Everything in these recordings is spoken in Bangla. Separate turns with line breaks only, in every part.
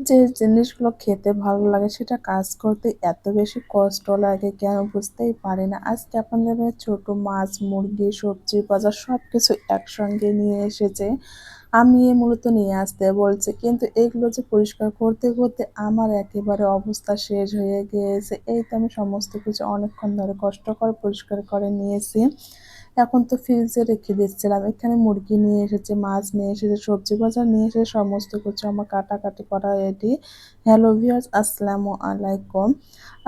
যে জিনিসগুলো খেতে ভালো লাগে সেটা কাজ করতে এত বেশি কষ্ট লাগে কেন বুঝতেই পারি না। আজকে আপনাদের ছোট মাছ, মুরগি, সবজি, বাজার সবকিছু একসঙ্গে নিয়ে এসেছে। আমি মূলত নিয়ে আসতে বলছি। কিন্তু এগুলো যে পরিষ্কার করতে, করতে আমার একেবারে অবস্থা শেষ হয়ে গিয়েছে। এই তো আমি সমস্ত কিছু অনেকক্ষণ ধরে কষ্ট করে পরিষ্কার করে নিয়েছি। এখন তো ফ্রিজে রেখে দিচ্ছিলাম। এখানে মুরগি নিয়ে এসেছে, মাছ নিয়ে এসেছে, সবজি বাজার নিয়ে এসেছে, সমস্ত কিছু আমার কাটাকাটি করা রেডি। হ্যালো ভিউয়ার্স, আসসালামু আলাইকুম।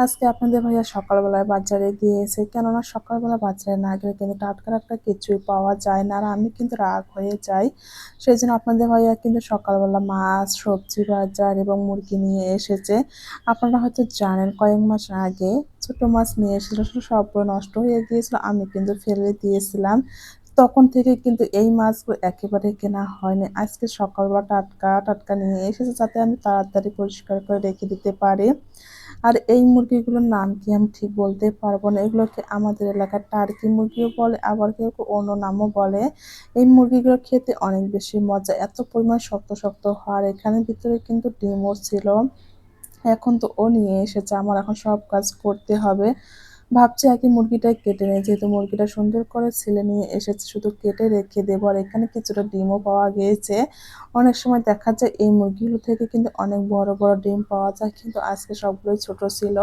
আজকে আপনাদের ভাইয়া সকালবেলায় বাজারে গিয়েছে। কেননা সকালবেলা বাজারে না গেলে কিন্তু টাটকা কিছুই পাওয়া যায় না। আর আমি কিন্তু রাগ হয়ে যাই। সেজন্য আপনাদের ভাইয়া কিন্তু সকালবেলা মাছ, সবজি বাজার এবং মুরগি নিয়ে এসেছে। আপনারা হয়তো জানেন কয়েক মাস আগে ছোট মাছ নিয়ে এসেছিল, সবগুলো নষ্ট হয়ে গিয়েছিল। আমি কিন্তু ফেলে দিয়েছিলাম। তখন থেকে কিন্তু এই মাছগুলো একেবারে কেনা হয়নি। আজকে সকালবেলা টাটকা নিয়ে এসেছে যাতে আমি তাড়াতাড়ি পরিষ্কার করে রেখে দিতে পারি। আর এই মুরগিগুলোর নাম কি আমি ঠিক বলতে পারবো না। এগুলোকে আমাদের এলাকার টার্কি মুরগিও বলে, আবার কেউ অন্য নামও বলে। এই মুরগিগুলো খেতে অনেক বেশি মজা। এত পরিমাণ শক্ত হয়। আর এখানের ভিতরে কিন্তু ডিমও ছিল। এখন তো ও নিয়ে এসেছে। আমার এখন সব কাজ করতে হবে। ভাবছি আগে মুরগিটাই কেটে নেই। যেহেতু মুরগিটা সুন্দর করে ছিলে নিয়ে এসেছে, শুধু কেটে রেখে দেবো। আর এখানে কিছুটা ডিমও পাওয়া গিয়েছে। অনেক সময় দেখা যায় এই মুরগিগুলো থেকে কিন্তু অনেক বড় ডিম পাওয়া যায়। কিন্তু আজকে সবগুলোই ছোট ছিল।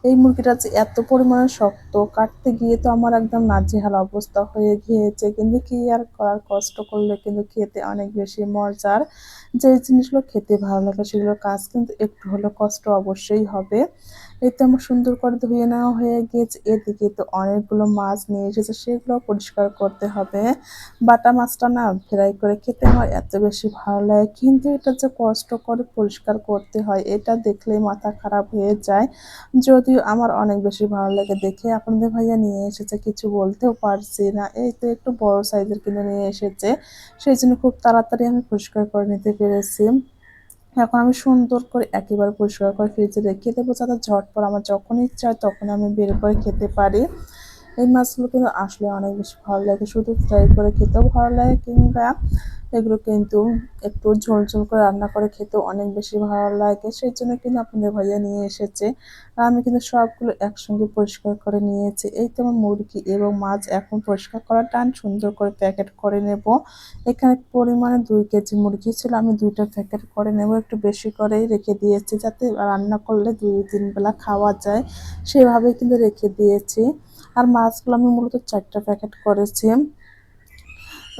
এই মুরগিটা যে এত পরিমাণে শক্ত, কাটতে গিয়ে তো আমার একদম নাজেহাল অবস্থা হয়ে গিয়েছে। কিন্তু কি আর করার, কষ্ট করলে কিন্তু খেতে অনেক বেশি মজার। যে জিনিসগুলো খেতে ভালো লাগে সেগুলোর কাজ কিন্তু একটু হলেও কষ্ট অবশ্যই হবে। এই তো আমার সুন্দর করে ধুয়ে নেওয়া হয়ে গিয়েছে। এদিকে তো অনেকগুলো মাছ নিয়ে এসেছে, সেগুলো পরিষ্কার করতে হবে। বাটা মাছটা না ফ্রাই করে খেতে আমার এত বেশি ভালো লাগে, কিন্তু এটা যে কষ্ট করে পরিষ্কার করতে হয় এটা দেখলেই মাথা খারাপ হয়ে যায়। যদিও আমার অনেক বেশি ভালো লাগে দেখে। আপনাদের ভাইয়া নিয়ে এসেছে, কিছু বলতেও পারছি না। এই তো একটু বড় সাইজের কিনে নিয়ে এসেছে, সেই জন্য খুব তাড়াতাড়ি আমি পরিষ্কার করে নিতে পেরেছি। এখন আমি সুন্দর করে একেবারে পরিষ্কার করে ফ্রিজে রেখে দেবো যাতে ঝটপট আমার যখন ইচ্ছা হয় তখন আমি বের করে খেতে পারি। এই মাছগুলো কিন্তু আসলে অনেক বেশি ভালো লাগে, শুধু ফ্রাই করে খেতেও ভালো লাগে, কিংবা এগুলো কিন্তু একটু ঝোল করে রান্না করে খেতেও অনেক বেশি ভালো লাগে। সেই জন্য কিন্তু আপনাদের ভাইয়া নিয়ে এসেছে। আর আমি কিন্তু সবগুলো একসঙ্গে পরিষ্কার করে নিয়েছি। এই তো আমার মুরগি এবং মাছ এখন পরিষ্কার করা টান, সুন্দর করে প্যাকেট করে নেব। এখানে পরিমাণে ২ কেজি মুরগি ছিল, আমি ২টা প্যাকেট করে নেব। একটু বেশি করেই রেখে দিয়েছি যাতে রান্না করলে ২-৩ বেলা খাওয়া যায়, সেভাবেই কিন্তু রেখে দিয়েছি। আর মাছগুলো আমি মূলত ৪টা প্যাকেট করেছি।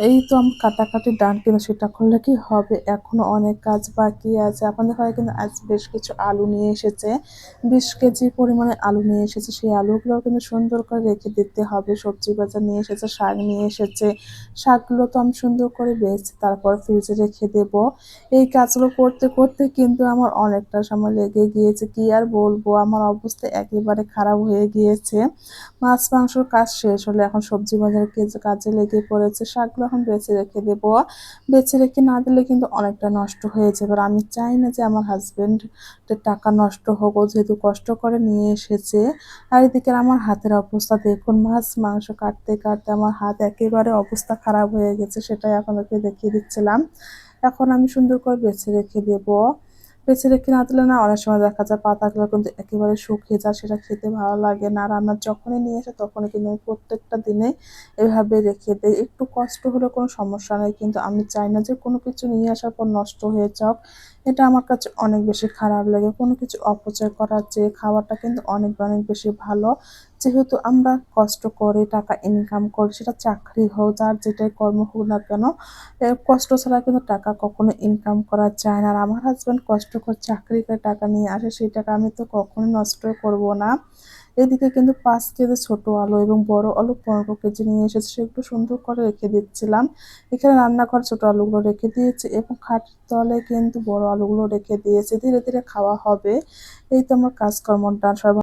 এই তো আমার কাটাকাটি ডান, কিন্তু সেটা করলে কি হবে, এখনো অনেক কাজ বাকি আছে। আপনাদের হয় কিন্তু আজ বেশ কিছু আলু নিয়ে এসেছে, ২০ কেজি পরিমাণে আলু নিয়ে এসেছে। সেই আলুগুলো কিন্তু সুন্দর করে রেখে দিতে হবে। সবজি বাজার নিয়ে এসেছে, শাক নিয়ে এসেছে। শাকগুলো তো আমি সুন্দর করে বেছে তারপর ফ্রিজে রেখে দেব। এই কাজগুলো করতে করতে কিন্তু আমার অনেকটা সময় লেগে গিয়েছে। কি আর বলবো, আমার অবস্থা একেবারে খারাপ হয়ে গিয়েছে। মাছ মাংসর কাজ শেষ হলে এখন সবজি বাজারের কাজে লেগে পড়েছে। শাকগুলো এখন বেছে রেখে দেবো। বেছে রেখে না দিলে কিন্তু অনেকটা নষ্ট হয়ে যাবে। আর আমি চাই না যে আমার হাজবেন্ডের টাকা নষ্ট হোক, ও যেহেতু কষ্ট করে নিয়ে এসেছে। আর এদিকে আমার হাতের অবস্থা দেখুন, মাছ মাংস কাটতে কাটতে আমার হাত একেবারে অবস্থা খারাপ হয়ে গেছে। সেটাই আপনাদেরকে দেখিয়ে দিচ্ছিলাম। এখন আমি সুন্দর করে বেছে রেখে দেবো। বেছে রেখে না দিলে না অনেক সময় দেখা যায় পাতাগুলো কিন্তু একেবারে শুকিয়ে যায়, সেটা খেতে ভালো লাগে না। আর আমার যখনই নিয়ে আসে তখনই কিন্তু আমি প্রত্যেকটা দিনে এভাবে রেখে দেই। একটু কষ্ট হলেও কোনো সমস্যা নেই, কিন্তু আমি চাই না যে কোনো কিছু নিয়ে আসার পর নষ্ট হয়ে যাক। এটা আমার কাছে অনেক বেশি খারাপ লাগে। কোনো কিছু অপচয় করার চেয়ে খাওয়াটা কিন্তু অনেক বেশি ভালো। যেহেতু আমরা কষ্ট করে টাকা ইনকাম করি, সেটা চাকরি হোক, যার যেটাই কর্ম হোক না কেন, কষ্ট ছাড়া কিন্তু টাকা কখনো ইনকাম করা যায় না। আর আমার হাসব্যান্ড কষ্ট করে চাকরি করে টাকা নিয়ে আসে, সেই টাকা আমি তো কখনোই নষ্ট করব না। এদিকে কিন্তু ৫ কেজি ছোট আলু এবং বড় আলু ১৫ কেজি নিয়ে এসেছে, সেগুলো সুন্দর করে রেখে দিচ্ছিলাম। এখানে রান্নাঘরে ছোট আলুগুলো রেখে দিয়েছি এবং খাটের তলে কিন্তু বড় আলুগুলো রেখে দিয়েছি। ধীরে ধীরে খাওয়া হবে। এই তো আমার কাজকর্ম ডান।